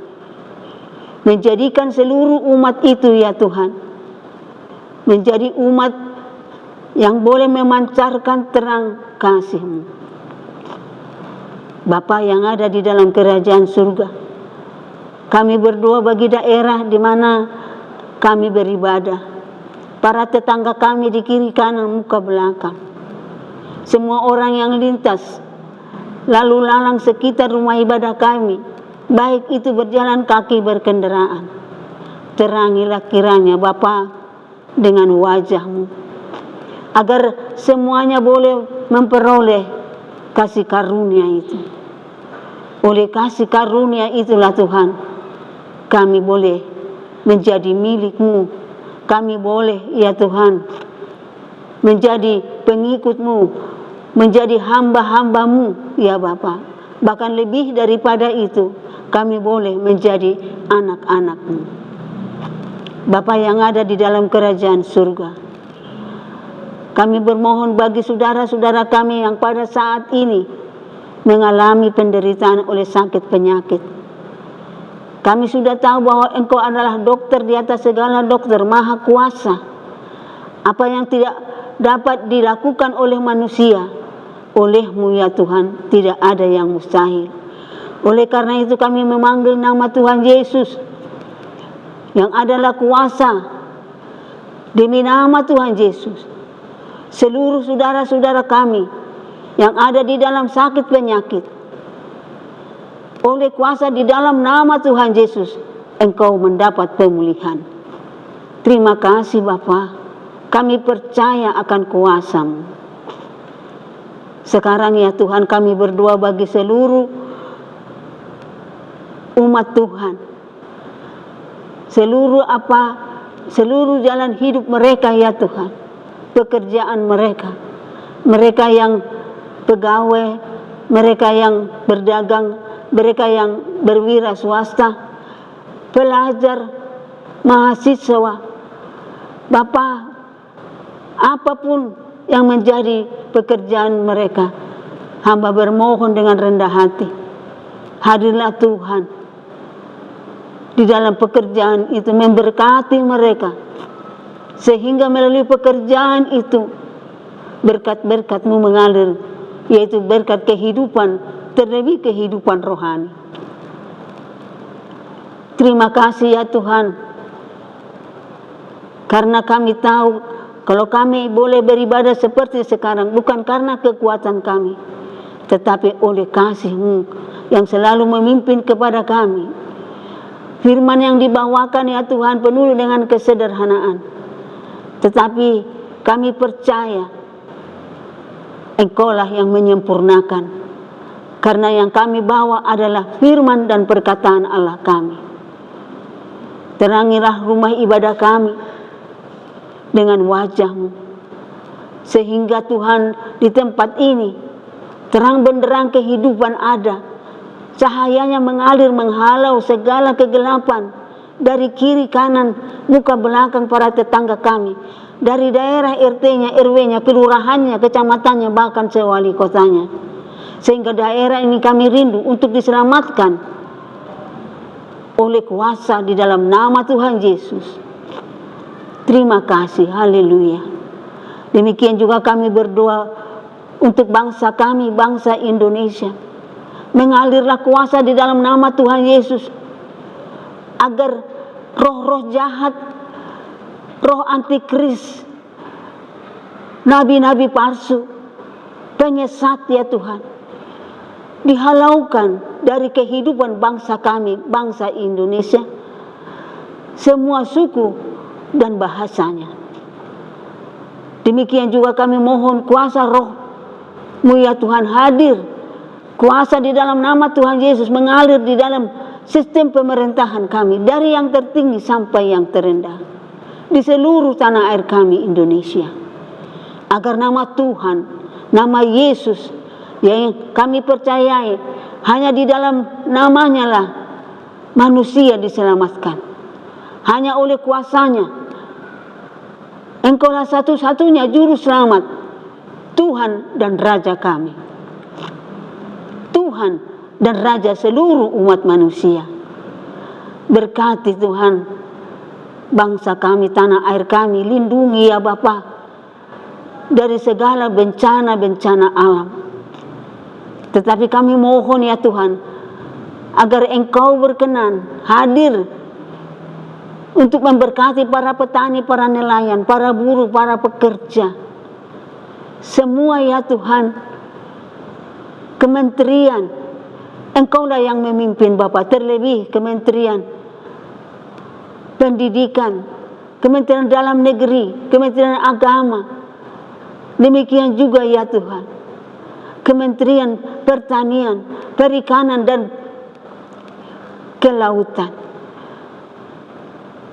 menjadikan seluruh umat itu ya Tuhan menjadi umat yang boleh memancarkan terang kasih-Mu. Bapa yang ada di dalam kerajaan surga, kami berdoa bagi daerah di mana kami beribadah, para tetangga kami di kiri kanan muka belakang, semua orang yang lintas lalu lalang sekitar rumah ibadah kami, baik itu berjalan kaki berkendaraan, terangilah kiranya Bapa dengan wajah-Mu, agar semuanya boleh memperoleh kasih karunia itu. Oleh kasih karunia itulah Tuhan, kami boleh menjadi milik-Mu, kami boleh ya Tuhan menjadi pengikut-Mu, menjadi hamba-hamba-Mu ya Bapa. Bahkan lebih daripada itu, kami boleh menjadi anak-anak-Mu. Bapa yang ada di dalam kerajaan surga, kami bermohon bagi saudara-saudara kami yang pada saat ini mengalami penderitaan oleh sakit penyakit. Kami sudah tahu bahwa Engkau adalah dokter di atas segala dokter, maha kuasa. Apa yang tidak dapat dilakukan oleh manusia, oleh-Mu ya Tuhan tidak ada yang mustahil. Oleh karena itu kami memanggil nama Tuhan Yesus yang adalah kuasa. Demi nama Tuhan Yesus, seluruh saudara-saudara kami yang ada di dalam sakit penyakit, oleh kuasa di dalam nama Tuhan Yesus, Engkau mendapat pemulihan. Terima kasih Bapa, kami percaya akan kuasa-Mu. Sekarang ya Tuhan kami berdoa bagi seluruh umat Tuhan seluruh jalan hidup mereka ya Tuhan, pekerjaan mereka, mereka yang pegawai, mereka yang berdagang, mereka yang berwira swasta, pelajar, mahasiswa, Bapa, apapun yang menjadi pekerjaan mereka, hamba bermohon dengan rendah hati, hadirlah Tuhan di dalam pekerjaan itu, memberkati mereka, sehingga melalui pekerjaan itu berkat-berkat-Mu mengalir, yaitu berkat kehidupan, terlebih kehidupan rohani. Terima kasih ya Tuhan, karena kami tahu kalau kami boleh beribadah seperti sekarang bukan karena kekuatan kami, tetapi oleh kasih-Mu yang selalu memimpin kepada kami. Firman yang dibawakan ya Tuhan penuh dengan kesederhanaan, tetapi kami percaya Engkau-lah yang menyempurnakan, karena yang kami bawa adalah firman dan perkataan Allah kami. Terangilah rumah ibadah kami dengan wajah-Mu, sehingga Tuhan di tempat ini terang benderang kehidupan ada, cahayanya mengalir menghalau segala kegelapan dari kiri kanan muka belakang para tetangga kami, dari daerah RT-nya, RW-nya, kelurahannya, kecamatannya, bahkan sewali kotanya, sehingga daerah ini kami rindu untuk diselamatkan oleh kuasa di dalam nama Tuhan Yesus. Terima kasih, haleluya. Demikian juga kami berdoa untuk bangsa kami, bangsa Indonesia. Mengalirlah kuasa di dalam nama Tuhan Yesus, agar roh-roh jahat, roh antikris, nabi-nabi palsu, penyesat ya Tuhan, dihalaukan dari kehidupan bangsa kami, bangsa Indonesia, semua suku dan bahasanya. Demikian juga kami mohon kuasa roh-Mu ya Tuhan hadir, kuasa di dalam nama Tuhan Yesus mengalir di dalam sistem pemerintahan kami, dari yang tertinggi sampai yang terendah, di seluruh tanah air kami Indonesia, agar nama Tuhan, nama Yesus yang kami percayai, hanya di dalam namanya lah manusia diselamatkan, hanya oleh kuasanya. Engkaulah satu-satunya juru selamat, Tuhan dan Raja kami, Tuhan dan Raja seluruh umat manusia. Berkati Tuhan bangsa kami, tanah air kami, lindungi ya Bapa dari segala bencana-bencana alam. Tetapi kami mohon ya Tuhan, agar Engkau berkenan hadir untuk memberkati para petani, para nelayan, para buruh, para pekerja, semua ya Tuhan. Kementerian, Engkaulah yang memimpin Bapak, terlebih Kementerian Pendidikan, Kementerian Dalam Negeri, Kementerian Agama, demikian juga ya Tuhan Kementerian Pertanian, Perikanan dan Kelautan,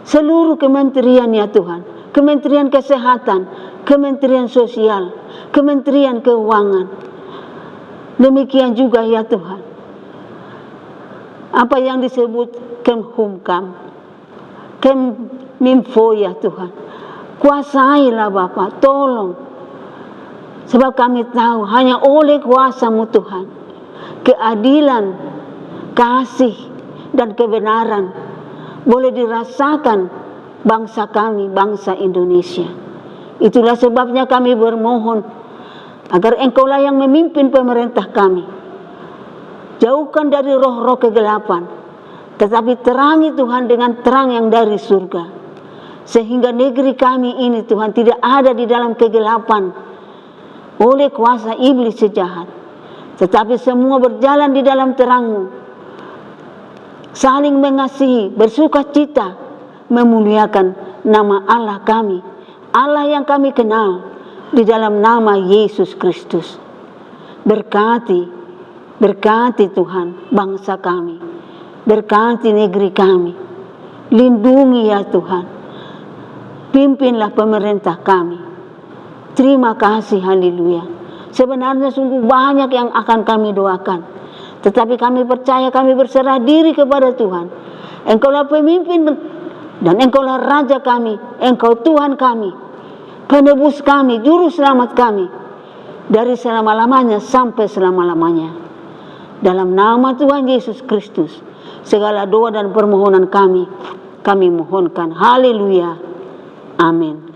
seluruh kementerian ya Tuhan, Kementerian Kesehatan, Kementerian Sosial, Kementerian Keuangan, demikian juga ya Tuhan apa yang disebut Kemhumkam, Keminfo ya Tuhan, kuasailah Bapak, tolong, sebab kami tahu hanya oleh kuasa-Mu Tuhan keadilan, kasih dan kebenaran boleh dirasakan bangsa kami, bangsa Indonesia. Itulah sebabnya kami bermohon agar Engkaulah yang memimpin pemerintah kami, jauhkan dari roh-roh kegelapan, tetapi terangi Tuhan dengan terang yang dari surga, sehingga negeri kami ini Tuhan tidak ada di dalam kegelapan oleh kuasa iblis sejahat, tetapi semua berjalan di dalam terang-Mu, saling mengasihi, bersuka cita, memuliakan nama Allah kami, Allah yang kami kenal di dalam nama Yesus Kristus. Berkati Tuhan bangsa kami, berkati negeri kami, Lindungi ya Tuhan. Pimpinlah pemerintah kami. Terima kasih, haleluya. Sebenarnya sungguh banyak yang akan kami doakan, tetapi kami percaya, kami berserah diri kepada Tuhan. Engkaulah pemimpin dan Engkaulah Raja kami. Engkau Tuhan kami, penebus kami, juru selamat kami, dari selama-lamanya sampai selama-lamanya. Dalam nama Tuhan Yesus Kristus, segala doa dan permohonan kami mohonkan. Haleluya. Amin.